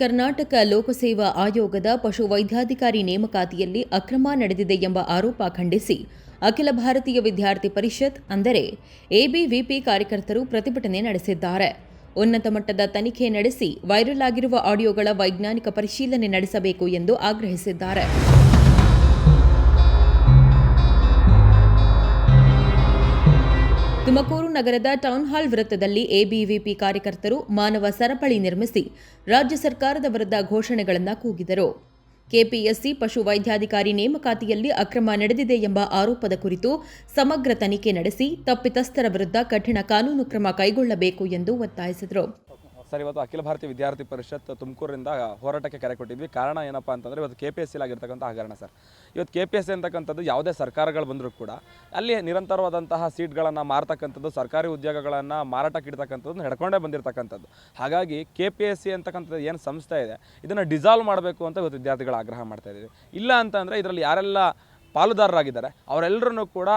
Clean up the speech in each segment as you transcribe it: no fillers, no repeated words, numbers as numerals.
ಕರ್ನಾಟಕ ಲೋಕಸೇವಾ ಆಯೋಗದ ಪಶುವೈದ್ಯಾಧಿಕಾರಿ ನೇಮಕಾತಿಯಲ್ಲಿ ಅಕ್ರಮ ನಡೆದಿದೆ ಎಂಬ ಆರೋಪ ಖಂಡಿಸಿ ಅಖಿಲ ಭಾರತೀಯ ವಿದ್ಯಾರ್ಥಿ ಪರಿಷತ್ ಅಂದರೆ ಎಬಿವಿಪಿ ಕಾರ್ಯಕರ್ತರು ಪ್ರತಿಭಟನೆ ನಡೆಸಿದ್ದಾರೆ. ಉನ್ನತ ಮಟ್ಟದ ತನಿಖೆ ನಡೆಸಿ ವೈರಲ್ ಆಗಿರುವ ಆಡಿಯೋಗಳ ವೈಜ್ಞಾನಿಕ ಪರಿಶೀಲನೆ ನಡೆಸಬೇಕು ಎಂದು ಆಗ್ರಹಿಸಿದ್ದಾರೆ. ತುಮಕೂರು ನಗರದ ಟೌನ್ ಹಾಲ್ ವೃತ್ತದಲ್ಲಿ ಎಬಿವಿಪಿ ಕಾರ್ಯಕರ್ತರು ಮಾನವ ಸರಪಳಿ ನಿರ್ಮಿಸಿ ರಾಜ್ಯ ಸರ್ಕಾರದ ವಿರುದ್ಧ ಘೋಷಣೆಗಳನ್ನು ಕೂಗಿದರು. ಕೆಪಿಎಸ್ಸಿ ಪಶುವೈದ್ಯಾಧಿಕಾರಿ ನೇಮಕಾತಿಯಲ್ಲಿ ಅಕ್ರಮ ನಡೆದಿದೆ ಎಂಬ ಆರೋಪದ ಕುರಿತು ಸಮಗ್ರ ತನಿಖೆ ನಡೆಸಿ ತಪ್ಪಿತಸ್ಥರ ವಿರುದ್ಧ ಕಠಿಣ ಕಾನೂನು ಕ್ರಮ ಕೈಗೊಳ್ಳಬೇಕು ಎಂದು ಒತ್ತಾಯಿಸಿದರು. ಸರ್, ಇವತ್ತು ಅಖಿಲ ಭಾರತೀಯ ವಿದ್ಯಾರ್ಥಿ ಪರಿಷತ್ ತುಮಕೂರಿಂದ ಹೋರಾಟಕ್ಕೆ ಕರೆ ಕೊಟ್ಟಿದ್ವಿ. ಕಾರಣ ಏನಪ್ಪ ಅಂತಂದರೆ ಇವತ್ತು KPSC ಆಗಿರ್ತಕ್ಕಂಥ ಹಗರಣ ಸರ್. ಇವತ್ತು KPSC ಅಂತಕ್ಕಂಥದ್ದು ಯಾವುದೇ ಸರ್ಕಾರಗಳು ಬಂದರೂ ಕೂಡ ಅಲ್ಲಿ ನಿರಂತರವಾದಂತಹ ಸೀಟ್ಗಳನ್ನು ಮಾರ್ತಕ್ಕಂಥದ್ದು, ಸರ್ಕಾರಿ ಉದ್ಯೋಗಗಳನ್ನು ಮಾರಾಟಕ್ಕೆ ಇಡ್ತಕ್ಕಂಥದ್ದು ನಡ್ಕೊಂಡೇ ಬಂದಿರತಕ್ಕಂಥದ್ದು. ಹಾಗಾಗಿ KPSC ಅಂತಕ್ಕಂಥದ್ದು ಏನು ಸಂಸ್ಥೆ ಇದೆ ಇದನ್ನು ಡಿಸಾಲ್ವ್ ಮಾಡಬೇಕು ಅಂತ ಇವತ್ತು ವಿದ್ಯಾರ್ಥಿಗಳು ಆಗ್ರಹ ಮಾಡ್ತಾ ಇದ್ದೀವಿ. ಇಲ್ಲ ಅಂತಂದರೆ ಇದರಲ್ಲಿ ಯಾರೆಲ್ಲ ಪಾಲುದಾರರಾಗಿದ್ದಾರೆ ಅವರೆಲ್ಲರೂ ಕೂಡ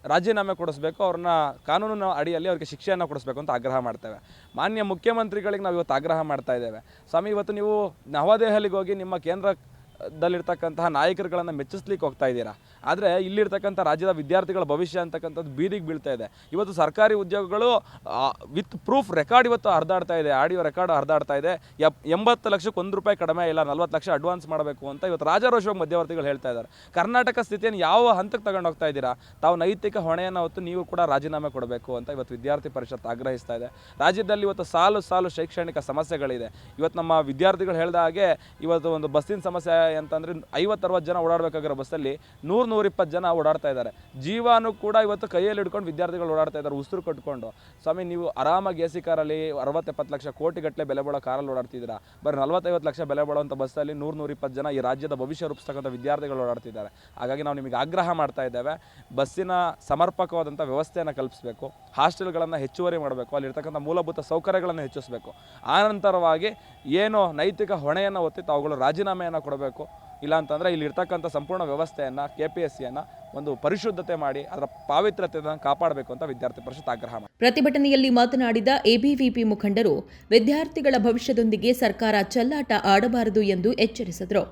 ರಾಜೀನಾಮೆ ಕೊಡಿಸ್ಬೇಕು, ಅವ್ರನ್ನ ಕಾನೂನಿನ ಅಡಿಯಲ್ಲಿ ಅವ್ರಿಗೆ ಶಿಕ್ಷೆಯನ್ನು ಕೊಡಿಸ್ಬೇಕು ಅಂತ ಆಗ್ರಹ ಮಾಡ್ತೇವೆ. ಮಾನ್ಯ ಮುಖ್ಯಮಂತ್ರಿಗಳಿಗೆ ನಾವು ಇವತ್ತು ಆಗ್ರಹ ಮಾಡ್ತಾ ಇದ್ದೇವೆ. ಸ್ವಾಮಿ, ಇವತ್ತು ನೀವು ನವದೆಹಲಿಗೆ ಹೋಗಿ ನಿಮ್ಮ ಕೇಂದ್ರದಲ್ಲಿರ್ತಕ್ಕಂತಹ ನಾಯಕರುಗಳನ್ನು ಮೆಚ್ಚಿಸ್ಲಿಕ್ಕೆ ಹೋಗ್ತಾ ಇದ್ದೀರಾ. ಆದರೆ ಇಲ್ಲಿರ್ತಕ್ಕಂಥ ರಾಜ್ಯದ ವಿದ್ಯಾರ್ಥಿಗಳ ಭವಿಷ್ಯ ಅಂತಕ್ಕಂಥದ್ದು ಬೀದಿಗೆ ಬೀಳ್ತಾ ಇದೆ. ಇವತ್ತು ಸರ್ಕಾರಿ ಉದ್ಯೋಗಗಳು ವಿತ್ ಪ್ರೂಫ್ ರೆಕಾರ್ಡ್ ಇವತ್ತು ಹರಿದಾಡ್ತಾ ಇದೆ, ಆಡಿಯೋ ರೆಕಾರ್ಡ್ ಹರಿದಾಡ್ತಾ ಇದೆ. 80 ಲಕ್ಷಕ್ಕೆ ₹1 ಕಡಿಮೆ ಇಲ್ಲ, 40 ಲಕ್ಷ ಅಡ್ವಾನ್ಸ್ ಮಾಡಬೇಕು ಅಂತ ಇವತ್ತು ರಾಜಾರೋಷವಾಗಿ ಮಧ್ಯವರ್ತಿಗಳು ಹೇಳ್ತಾ ಇದ್ದಾರೆ. ಕರ್ನಾಟಕ ಸ್ಥಿತಿಯನ್ನು ಯಾವ ಹಂತಕ್ಕೆ ತಗೊಂಡು ಹೋಗ್ತಾ ಇದ್ದೀರಾ? ತಾವು ನೈತಿಕ ಹೊಣೆಯನ್ನು ಹೊತ್ತು ನೀವು ಕೂಡ ರಾಜೀನಾಮೆ ಕೊಡಬೇಕು ಅಂತ ಇವತ್ತು ವಿದ್ಯಾರ್ಥಿ ಪರಿಷತ್ ಆಗ್ರಹಿಸ್ತಾ ಇದೆ. ರಾಜ್ಯದಲ್ಲಿ ಇವತ್ತು ಸಾಲು ಶೈಕ್ಷಣಿಕ ಸಮಸ್ಯೆಗಳಿದೆ. ಇವತ್ತು ನಮ್ಮ ವಿದ್ಯಾರ್ಥಿಗಳು ಹೇಳಿದ ಹಾಗೆ ಇವತ್ತು ಒಂದು ಬಸ್ಸಿನ ಸಮಸ್ಯೆ ಅಂತಂದರೆ 50-60 ಜನ ಓಡಾಡಬೇಕಾಗಿರೋ ಬಸ್ಸಲ್ಲಿ 100-120 ಜನ ಓಡಾಡ್ತಾ ಇದ್ದಾರೆ. ಜೀವನೂ ಕೂಡ ಇವತ್ತು ಕೈಯಲ್ಲಿ ಹಿಡ್ಕೊಂಡು ವಿದ್ಯಾರ್ಥಿಗಳು ಓಡಾಡ್ತಾ ಇದ್ದಾರೆ, ಉಸಿರು ಕಟ್ಕೊಂಡು. ಸ್ವಾಮಿ, ನೀವು ಆರಾಮಾಗಿ AC ಕಾರಲ್ಲಿ 60-70 ಲಕ್ಷ ಕೋಟಿಗಟ್ಟಲೆ ಬೆಲೆ ಬಾಳೋ ಕಾರಲ್ಲಿ ಓಡಾಡ್ತಿದ್ದೀರಾ. ಬರೀ 40-50 ಲಕ್ಷ ಬೆಲೆ ಬಾಳುವಂಥ ಬಸ್ಸಲ್ಲಿ 100-120 ಜನ ಈ ರಾಜ್ಯದ ಭವಿಷ್ಯ ರೂಪಿಸ್ತಕ್ಕಂಥ ವಿದ್ಯಾರ್ಥಿಗಳು ಓಡಾಡ್ತಿದ್ದಾರೆ. ಹಾಗಾಗಿ ನಾವು ನಿಮಗೆ ಆಗ್ರಹ ಮಾಡ್ತಾ ಇದ್ದೇವೆ, ಬಸ್ಸಿನ ಸಮರ್ಪಕವಾದಂಥ ವ್ಯವಸ್ಥೆಯನ್ನು ಕಲ್ಪಿಸಬೇಕು, ಹಾಸ್ಟೆಲ್ಗಳನ್ನು ಹೆಚ್ಚುವರಿ ಮಾಡಬೇಕು, ಅಲ್ಲಿರ್ತಕ್ಕಂಥ ಮೂಲಭೂತ ಸೌಕರ್ಯಗಳನ್ನು ಹೆಚ್ಚಿಸಬೇಕು. ಆನಂತರವಾಗಿ ಏನು ನೈತಿಕ ಹೊಣೆಯನ್ನು ಹೊತ್ತಿ ತಾವುಗಳು ರಾಜೀನಾಮೆಯನ್ನು ಕೊಡಬೇಕು. ಇಲ್ಲ ಅಂತಂದರೆ ಇಲ್ಲಿರ್ತಕ್ಕಂಥ ಸಂಪೂರ್ಣ ವ್ಯವಸ್ಥೆಯನ್ನು KPSCಯನ್ನು ಒಂದು ಪರಿಶುದ್ಧತೆ ಮಾಡಿ ಅದರ ಪಾವಿತ್ರ್ಯತೆಯನ್ನು ಕಾಪಾಡಬೇಕು ಅಂತ ವಿದ್ಯಾರ್ಥಿ ಪರಿಷತ್ ಆಗ್ರಹ ಮಾಡಿ. ಪ್ರತಿಭಟನೆಯಲ್ಲಿ ಮಾತನಾಡಿದ ಎಬಿವಿಪಿ ಮುಖಂಡರು ವಿದ್ಯಾರ್ಥಿಗಳ ಭವಿಷ್ಯದೊಂದಿಗೆ ಸರ್ಕಾರ ಚೆಲ್ಲಾಟ ಆಡಬಾರದು ಎಂದು ಎಚ್ಚರಿಸಿದರು.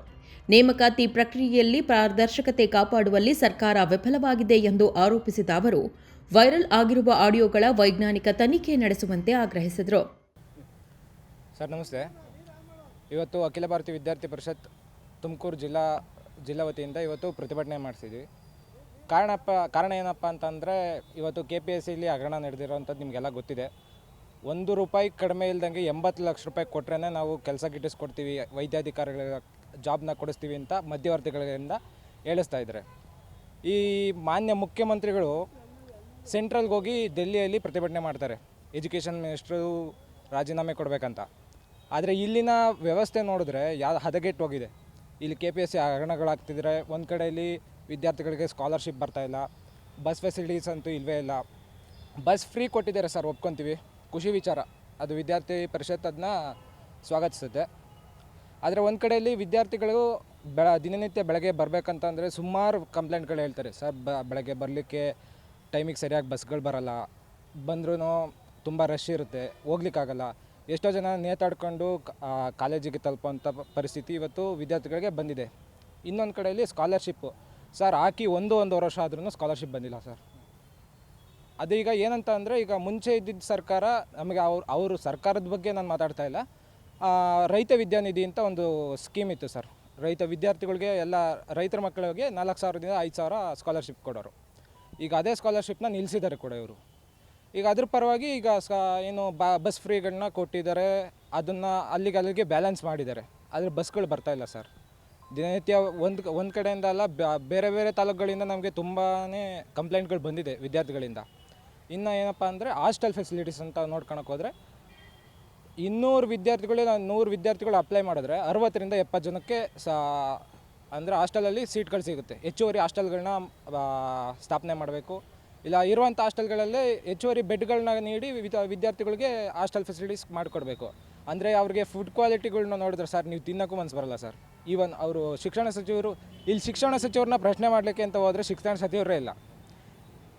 ನೇಮಕಾತಿ ಪ್ರಕ್ರಿಯೆಯಲ್ಲಿ ಪಾರದರ್ಶಕತೆ ಕಾಪಾಡುವಲ್ಲಿ ಸರ್ಕಾರ ವಿಫಲವಾಗಿದೆ ಎಂದು ಆರೋಪಿಸಿದ ಅವರು ವೈರಲ್ ಆಗಿರುವ ಆಡಿಯೋಗಳ ವೈಜ್ಞಾನಿಕ ತನಿಖೆ ನಡೆಸುವಂತೆ ಆಗ್ರಹಿಸಿದರು. ಸರ್ ನಮಸ್ತೆ. ಇವತ್ತು ಅಖಿಲ ಭಾರತೀಯ ವಿದ್ಯಾರ್ಥಿ ಪರಿಷತ್ ತುಮಕೂರು ಜಿಲ್ಲಾ ವತಿಯಿಂದ ಇವತ್ತು ಪ್ರತಿಭಟನೆ ಮಾಡಿಸಿದ್ವಿ. ಕಾರಣ ಏನಪ್ಪ ಅಂತಂದರೆ ಇವತ್ತು KPSCಲಿ ಹಗರಣ ನಡೆದಿರೋವಂಥದ್ದು ನಿಮಗೆಲ್ಲ ಗೊತ್ತಿದೆ. ₹1 ಕಡಿಮೆ ಇಲ್ದಂಗೆ 80 ಲಕ್ಷ ರೂಪಾಯಿ ಕೊಟ್ಟರೆ ನಾವು ಕೆಲಸ ಗಿಟ್ಟಿಸ್ಕೊಡ್ತೀವಿ, ವೈದ್ಯಾಧಿಕಾರಿಗಳ ಜಾಬ್ನ ಕೊಡಿಸ್ತೀವಿ ಅಂತ ಮಧ್ಯವರ್ತಿಗಳಿಂದ ಹೇಳಿಸ್ತಾ ಇದ್ದಾರೆ. ಈ ಮಾನ್ಯ ಮುಖ್ಯಮಂತ್ರಿಗಳು ಸೆಂಟ್ರಲ್ಗೆ ಹೋಗಿ ಡೆಲ್ಲಿಯಲ್ಲಿ ಪ್ರತಿಭಟನೆ ಮಾಡ್ತಾರೆ, ಎಜುಕೇಷನ್ ಮಿನಿಸ್ಟ್ರು ರಾಜೀನಾಮೆ ಕೊಡಬೇಕಂತ. ಆದರೆ ಇಲ್ಲಿನ ವ್ಯವಸ್ಥೆ ನೋಡಿದ್ರೆ ಹದಗೆಟ್ಟು ಹೋಗಿದೆ. ಇಲ್ಲಿ KPSC ಹಗರಣಗಳಾಗ್ತಿದ್ರೆ ಒಂದು ಕಡೆಯಲ್ಲಿ ವಿದ್ಯಾರ್ಥಿಗಳಿಗೆ ಸ್ಕಾಲರ್ಶಿಪ್ ಬರ್ತಾಯಿಲ್ಲ, ಬಸ್ ಫೆಸಿಲಿಟೀಸ್ ಅಂತೂ ಇಲ್ಲವೇ ಇಲ್ಲ. ಬಸ್ ಫ್ರೀ ಕೊಟ್ಟಿದ್ದಾರೆ ಸರ್, ಒಪ್ಕೊತೀವಿ, ಖುಷಿ ವಿಚಾರ, ಅದು ವಿದ್ಯಾರ್ಥಿ ಪರಿಷತ್ ಅದನ್ನ ಸ್ವಾಗತಿಸುತ್ತೆ. ಆದರೆ ಒಂದು ಕಡೆಯಲ್ಲಿ ವಿದ್ಯಾರ್ಥಿಗಳು ದಿನನಿತ್ಯ ಬೆಳಗ್ಗೆ ಬರಬೇಕಂತಂದರೆ ಸುಮಾರು ಕಂಪ್ಲೇಂಟ್ಗಳು ಹೇಳ್ತಾರೆ. ಸರ್, ಬೆಳಗ್ಗೆ ಬರಲಿಕ್ಕೆ ಟೈಮಿಗೆ ಸರಿಯಾಗಿ ಬಸ್ಗಳು ಬರೋಲ್ಲ, ಬಂದ್ರೂ ತುಂಬ ರಶ್ ಇರುತ್ತೆ, ಹೋಗ್ಲಿಕ್ಕಾಗಲ್ಲ. ಎಷ್ಟೋ ಜನ ನೇತಾಡ್ಕೊಂಡು ಕಾಲೇಜಿಗೆ ತಲುಪುವಂಥ ಪರಿಸ್ಥಿತಿ ಇವತ್ತು ವಿದ್ಯಾರ್ಥಿಗಳಿಗೆ ಬಂದಿದೆ. ಇನ್ನೊಂದು ಕಡೆಯಲ್ಲಿ ಸ್ಕಾಲರ್ಶಿಪ್ಪು ಸರ್ ಹಾಕಿ 1-1.5 ವರ್ಷ ಆದ್ರೂ ಸ್ಕಾಲರ್ಶಿಪ್ ಬಂದಿಲ್ಲ ಸರ್. ಅದೀಗ ಏನಂತ ಅಂದರೆ, ಈಗ ಮುಂಚೆ ಇದ್ದಿದ್ದ ಸರ್ಕಾರ ನಮಗೆ ಅವರು ಸರ್ಕಾರದ ಬಗ್ಗೆ ನಾನು ಮಾತಾಡ್ತಾ ಇಲ್ಲ, ರೈತ ವಿದ್ಯಾನಿಧಿ ಅಂತ ಒಂದು ಸ್ಕೀಮ್ ಇತ್ತು ಸರ್. ರೈತ ವಿದ್ಯಾರ್ಥಿಗಳಿಗೆ ಎಲ್ಲ ರೈತರ ಮಕ್ಕಳಿಗೆ 4,000ದಿಂದ 5,000 ಸ್ಕಾಲರ್ಶಿಪ್ ಕೊಡೋರು. ಈಗ ಅದೇ ಸ್ಕಾಲರ್ಶಿಪ್ನ ನಿಲ್ಲಿಸಿದ್ದಾರೆ ಕೂಡ ಇವರು. ಈಗ ಅದ್ರ ಪರವಾಗಿ ಈಗ ಏನು ಬಸ್ ಫ್ರೀಗಳನ್ನ ಕೊಟ್ಟಿದ್ದಾರೆ, ಅದನ್ನು ಅಲ್ಲಿಗೆ ಬ್ಯಾಲೆನ್ಸ್ ಮಾಡಿದ್ದಾರೆ. ಆದರೆ ಬಸ್ಗಳು ಬರ್ತಾಯಿಲ್ಲ ಸರ್. ದಿನನಿತ್ಯ ಒಂದು ಕಡೆಯಿಂದ ಅಲ್ಲ, ಬೇರೆ ತಾಲೂಕುಗಳಿಂದ ನಮಗೆ ತುಂಬಾ ಕಂಪ್ಲೇಂಟ್ಗಳು ಬಂದಿದೆ ವಿದ್ಯಾರ್ಥಿಗಳಿಂದ. ಇನ್ನು ಏನಪ್ಪ ಅಂದರೆ ಹಾಸ್ಟೆಲ್ ಫೆಸಿಲಿಟೀಸ್ ಅಂತ ನೋಡ್ಕೊಳಕ್ಕೆ ಹೋದರೆ 100 ವಿದ್ಯಾರ್ಥಿಗಳು ಅಪ್ಲೈ ಮಾಡಿದ್ರೆ 60ರಿಂದ 70 ಜನಕ್ಕೆ ಅಂದರೆ ಹಾಸ್ಟೆಲಲ್ಲಿ ಸೀಟ್ಗಳು ಸಿಗುತ್ತೆ. ಹೆಚ್ಚುವರಿ ಹಾಸ್ಟೆಲ್ಗಳನ್ನ ಸ್ಥಾಪನೆ ಮಾಡಬೇಕು. ಇಲ್ಲ ಇರುವಂಥ ಹಾಸ್ಟೆಲ್ಗಳಲ್ಲೇ ಹೆಚ್ಚುವರಿ ಬೆಡ್ಗಳನ್ನ ನೀಡಿ ವಿದ್ಯಾರ್ಥಿಗಳಿಗೆ ಹಾಸ್ಟೆಲ್ ಫೆಸಿಲಿಟೀಸ್ ಮಾಡಿಕೊಡ್ಬೇಕು. ಅಂದರೆ ಅವ್ರಿಗೆ ಫುಡ್ ಕ್ವಾಲಿಟಿಗಳನ್ನ ನೋಡಿದ್ರೆ ಸರ್ ನೀವು ತಿನ್ನೋಕ್ಕೂ ಮನಸ್ಸು ಬರಲ್ಲ ಸರ್. ಈವನ್ ಅವರು ಶಿಕ್ಷಣ ಸಚಿವರನ್ನ ಪ್ರಶ್ನೆ ಮಾಡಲಿಕ್ಕೆ ಅಂತ ಹೋದರೆ ಶಿಕ್ಷಣ ಸಚಿವರೇ ಇಲ್ಲ.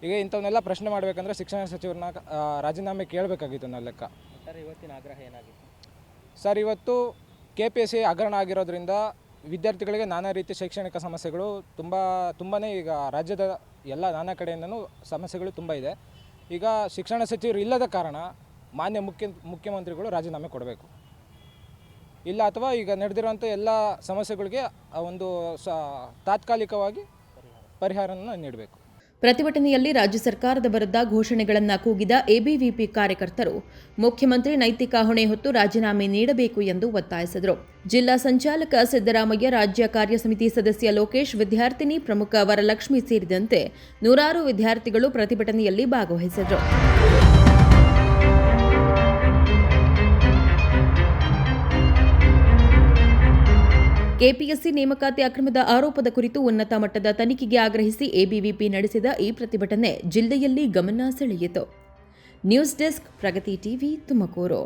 ಈಗ ಇಂಥವನ್ನೆಲ್ಲ ಪ್ರಶ್ನೆ ಮಾಡಬೇಕಂದ್ರೆ ಶಿಕ್ಷಣ ಸಚಿವರನ್ನ ರಾಜೀನಾಮೆ ಕೇಳಬೇಕಾಗಿತ್ತು ನನ್ನ ಲೆಕ್ಕ. ಸರ್, ಇವತ್ತಿನ ಆಗ್ರಹ ಏನಾಗಿತ್ತು ಸರ್? ಇವತ್ತು KPSC ಹಗರಣ ಆಗಿರೋದ್ರಿಂದ ವಿದ್ಯಾರ್ಥಿಗಳಿಗೆ ನಾನಾ ರೀತಿಯ ಶೈಕ್ಷಣಿಕ ಸಮಸ್ಯೆಗಳು ತುಂಬಾ ಈಗ ರಾಜ್ಯದ ಎಲ್ಲ ನಾನಾ ಕಡೆಯಿಂದನೂ ಸಮಸ್ಯೆಗಳು ತುಂಬ ಇದೆ. ಈಗ ಶಿಕ್ಷಣ ಸಚಿವರು ಇಲ್ಲದ ಕಾರಣ ಮಾನ್ಯ ಮುಖ್ಯಮಂತ್ರಿಗಳು ರಾಜೀನಾಮೆ ಕೊಡಬೇಕು, ಇಲ್ಲ ಅಥವಾ ಈಗ ನಡೆದಿರುವಂಥ ಎಲ್ಲ ಸಮಸ್ಯೆಗಳಿಗೆ ಒಂದು ತಾತ್ಕಾಲಿಕವಾಗಿ ಪರಿಹಾರವನ್ನು ನೀಡಬೇಕು. ಪ್ರತಿಭಟನೆಯಲ್ಲಿ ರಾಜ್ಯ ಸರ್ಕಾರದ ವಿರುದ್ಧ ಘೋಷಣೆಗಳನ್ನು ಕೂಗಿದ ಎಬಿವಿಪಿ ಕಾರ್ಯಕರ್ತರು ಮುಖ್ಯಮಂತ್ರಿ ನೈತಿಕ ಹೊಣೆ ಹೊತ್ತು ರಾಜೀನಾಮೆ ನೀಡಬೇಕು ಎಂದು ಒತ್ತಾಯಿಸಿದರು. ಜಿಲ್ಲಾ ಸಂಚಾಲಕ ಸಿದ್ದರಾಮಯ್ಯ, ರಾಜ್ಯ ಕಾರ್ಯ ಸಮಿತಿ ಸದಸ್ಯ ಲೋಕೇಶ್, ವಿದ್ಯಾರ್ಥಿನಿ ಪ್ರಮುಖ ವರಲಕ್ಷ್ಮಿ ಸೇರಿದಂತೆ ನೂರಾರು ವಿದ್ಯಾರ್ಥಿಗಳು ಪ್ರತಿಭಟನೆಯಲ್ಲಿ ಭಾಗವಹಿಸಿದರು. ಕೆಪಿಎಸ್ಸಿ ನೇಮಕಾತಿ ಅಕ್ರಮದ ಆರೋಪದ ಕುರಿತು ಉನ್ನತ ಮಟ್ಟದ ತನಿಖೆಗೆ ಆಗ್ರಹಿಸಿ ಎಬಿವಿಪಿ ನಡೆಸಿದ ಈ ಪ್ರತಿಭಟನೆ ಜಿಲ್ಲೆಯಲ್ಲಿ ಗಮನ ಸೆಳೆಯಿತು. ನ್ಯೂಸ್ ಡೆಸ್ಕ್, ಪ್ರಗತಿ ಟಿವಿ, ತುಮಕೂರು.